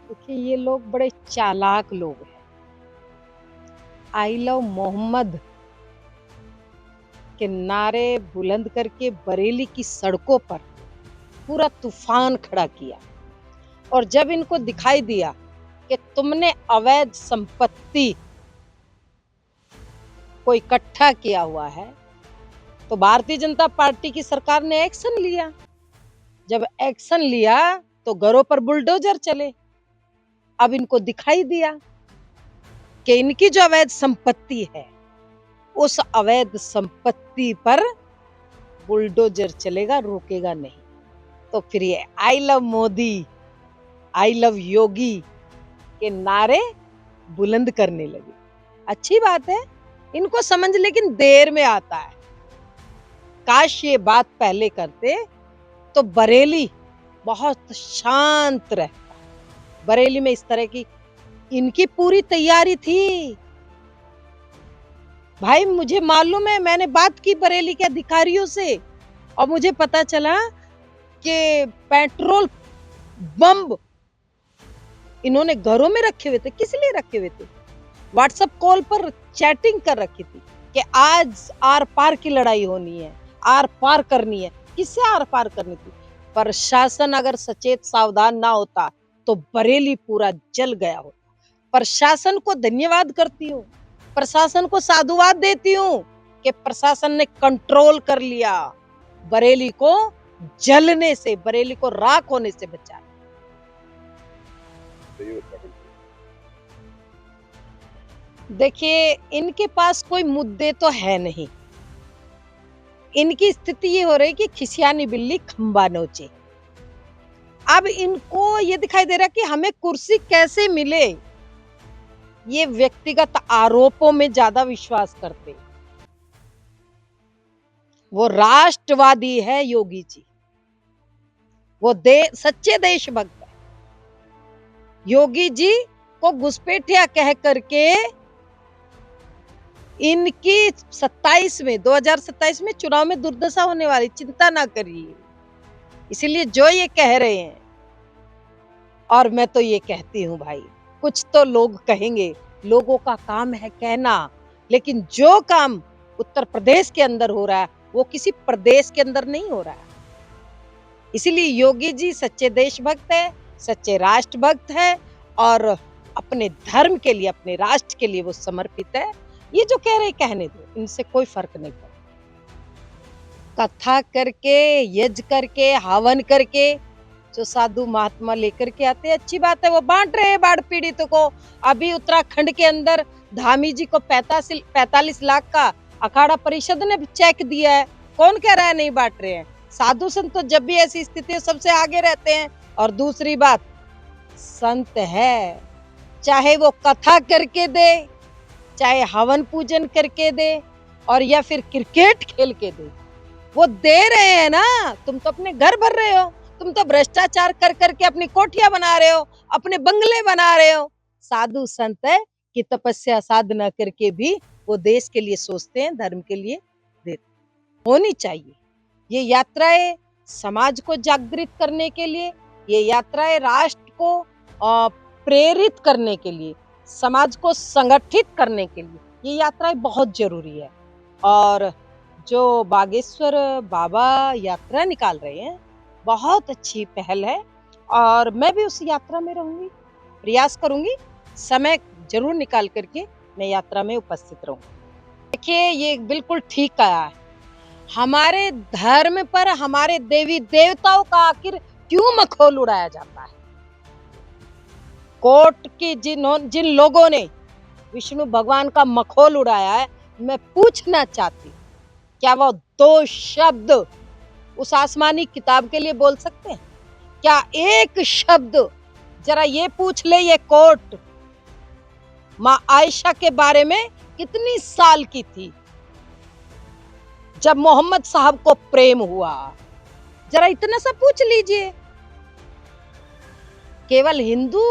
देखिए ये लोग बड़े चालाक लोग हैं। आई लव मोहम्मद के नारे बुलंद करके बरेली की सड़कों पर पूरा तूफान खड़ा किया। और जब इनको दिखाई दिया कि तुमने अवैध संपत्ति को इकट्ठा किया हुआ है, तो भारतीय जनता पार्टी की सरकार ने एक्शन लिया। जब एक्शन लिया तो घरों पर बुलडोजर चले। अब इनको दिखाई दिया कि इनकी जो अवैध संपत्ति है, उस अवैध संपत्ति पर बुलडोजर चलेगा, रुकेगा नहीं। तो फिर ये I love Modi, I love Yogi के नारे बुलंद करने लगे। अच्छी बात है, इनको समझ लेकिन देर में आता है। काश ये बात पहले करते तो बरेली बहुत शांत रहता। बरेली में इस तरह की इनकी पूरी तैयारी थी। भाई मुझे मालूम है, मैंने बात की बरेली के अधिकारियों से और मुझे पता चला कि पेट्रोल बम इन्होंने घरों में रखे हुए थे। किस लिए रखे हुए थे? व्हाट्सएप कॉल पर चैटिंग कर रखी थी कि आज आर पार की लड़ाई होनी है, आर पार करनी है। किससे आर पार करनी थी? प्रशासन अगर सचेत सावधान ना होता तो बरेली पूरा जल गया होता। प्रशासन को धन्यवाद करती हूँ, प्रशासन को साधुवाद देती हूँ कि प्रशासन ने कंट्रोल कर लिया, बरेली को जलने से, बरेली को राख होने से बचाया। देखिए इनके पास कोई मुद्दे तो है नहीं। इनकी स्थिति ये हो रही कि खिसियानी बिल्ली खंबा नोचे। अब इनको ये दिखाई दे रहा कि हमें कुर्सी कैसे मिले। ये व्यक्तिगत आरोपों में ज्यादा विश्वास करते। वो राष्ट्रवादी है योगी जी, वो सच्चे देशभक्त है। योगी जी को घुसपैठिया कह करके इनकी 2027 में चुनाव में दुर्दशा होने वाली, चिंता ना करिए। इसीलिए जो ये कह रहे हैं, और मैं तो ये कहती हूँ भाई, कुछ तो लोग कहेंगे, लोगों का काम है कहना, लेकिन जो काम उत्तर प्रदेश के अंदर हो रहा है वो किसी प्रदेश के अंदर नहीं हो रहा है। इसीलिए योगी जी सच्चे देशभक्त है, सच्चे राष्ट्रभक्त है और अपने धर्म के लिए, अपने राष्ट्र के लिए वो समर्पित है। ये जो कह रहे कहने दो, इनसे कोई फर्क नहीं पड़ता। कथा करके, यज्ञ करके, हवन करके जो साधु महात्मा लेकर के आते हैं, अच्छी बात है, वो बांट रहे हैं बाढ़ पीड़ितों को। अभी उत्तराखंड के अंदर धामी जी को 45 लाख का अखाड़ा परिषद ने चेक दिया है। कौन कह रहा है नहीं बांट रहे हैं? साधु संत तो जब भी ऐसी स्थिति सबसे आगे रहते हैं। और दूसरी बात, संत है, चाहे वो कथा करके दे, चाहे हवन पूजन करके दे, और या फिर क्रिकेट खेल के दे, वो दे रहे हैं ना। तुम तो अपने घर भर रहे हो, तुम तो भ्रष्टाचार कर करके अपनी कोठियां बना रहे हो, अपने बंगले बना रहे हो। साधु संत है कि तपस्या साधना करके भी वो देश के लिए सोचते हैं, धर्म के लिए देते। होनी चाहिए ये यात्राएं समाज को जागृत करने के लिए, ये यात्राएं राष्ट्र को प्रेरित करने के लिए, समाज को संगठित करने के लिए ये यात्राएं बहुत जरूरी है। और जो बागेश्वर बाबा यात्रा निकाल रहे हैं, बहुत अच्छी पहल है और मैं भी उस यात्रा में रहूंगी, प्रयास करूंगी, समय जरूर निकाल करके मैं यात्रा में उपस्थित रहूंगी। देखिए ये बिल्कुल ठीक कहा है। हमारे धर्म पर, हमारे देवी देवताओं का आखिर क्यों मखौल उड़ाया जाता है? कोर्ट की जिन लोगों ने विष्णु भगवान का मखौल उड़ाया है, मैं पूछना चाहती, क्या वो 2 शब्द उस आसमानी किताब के लिए बोल सकते हैं? क्या एक शब्द जरा ये पूछ ले ये कोर्ट, माँ आयशा के बारे में कितनी साल की थी जब मोहम्मद साहब को प्रेम हुआ? जरा इतना सा पूछ लीजिए। केवल हिंदू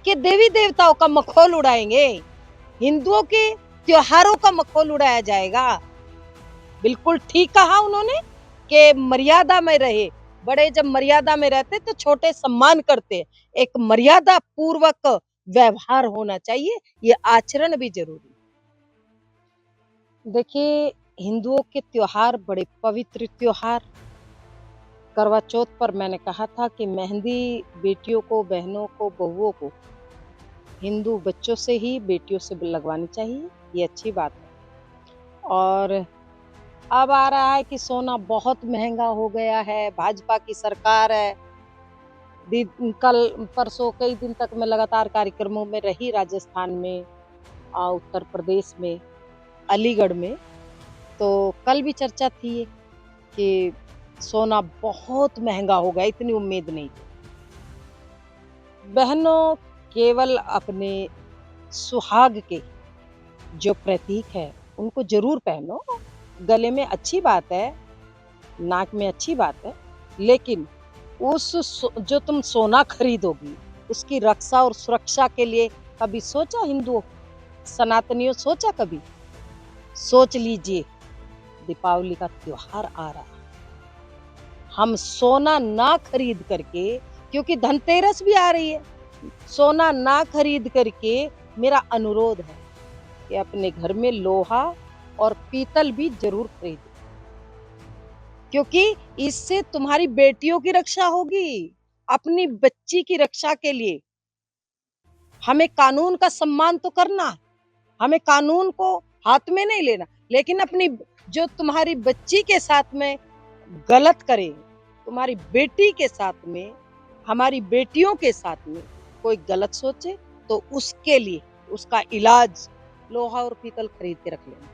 के देवी देवताओं का मखौल उड़ाएंगे, हिंदुओं के त्योहारों का मखौल उड़ाया जाएगा? बिल्कुल ठीक कहा उन्होंने कि मर्यादा में रहे, बड़े जब मर्यादा में रहते तो छोटे सम्मान करते। एक मर्यादा पूर्वक व्यवहार होना चाहिए, ये आचरण भी जरूरी है। देखिए, हिंदुओं के त्योहार बड़े पवित्र त्योहार। करवा चौथ पर मैंने कहा था कि मेहंदी बेटियों को, बहनों को, बहुओं को हिंदू बच्चों से ही बेटियों से लगवानी चाहिए, ये अच्छी बात है। और अब आ रहा है कि सोना बहुत महंगा हो गया है, भाजपा की सरकार है। कल परसों कई दिन तक मैं लगातार कार्यक्रमों में रही, राजस्थान में, उत्तर प्रदेश में, अलीगढ़ में। तो कल भी चर्चा थी ये कि सोना बहुत महंगा हो गया, इतनी उम्मीद नहीं थी। बहनों, केवल अपने सुहाग के जो प्रतीक है उनको जरूर पहनो। गले में अच्छी बात है, नाक में अच्छी बात है, लेकिन जो तुम सोना खरीदोगी उसकी रक्षा और सुरक्षा के लिए कभी सोचा? हिंदुओं, सनातनियों, सोचा कभी? सोच लीजिए, दीपावली का त्योहार आ रहा है, हम सोना ना खरीद करके, क्योंकि धनतेरस भी आ रही है, सोना ना खरीद करके मेरा अनुरोध है कि अपने घर में लोहा और पीतल भी जरूर खरीदो, क्योंकि इससे तुम्हारी बेटियों की रक्षा होगी। अपनी बच्ची की रक्षा के लिए हमें कानून का सम्मान तो करना है, हमें कानून को हाथ में नहीं लेना, लेकिन अपनी जो तुम्हारी बच्ची के साथ में गलत करे, तुम्हारी बेटी के साथ में, हमारी बेटियों के साथ में कोई गलत सोचे, तो उसके लिए उसका इलाज लोहा और पीतल खरीद के रख लेना।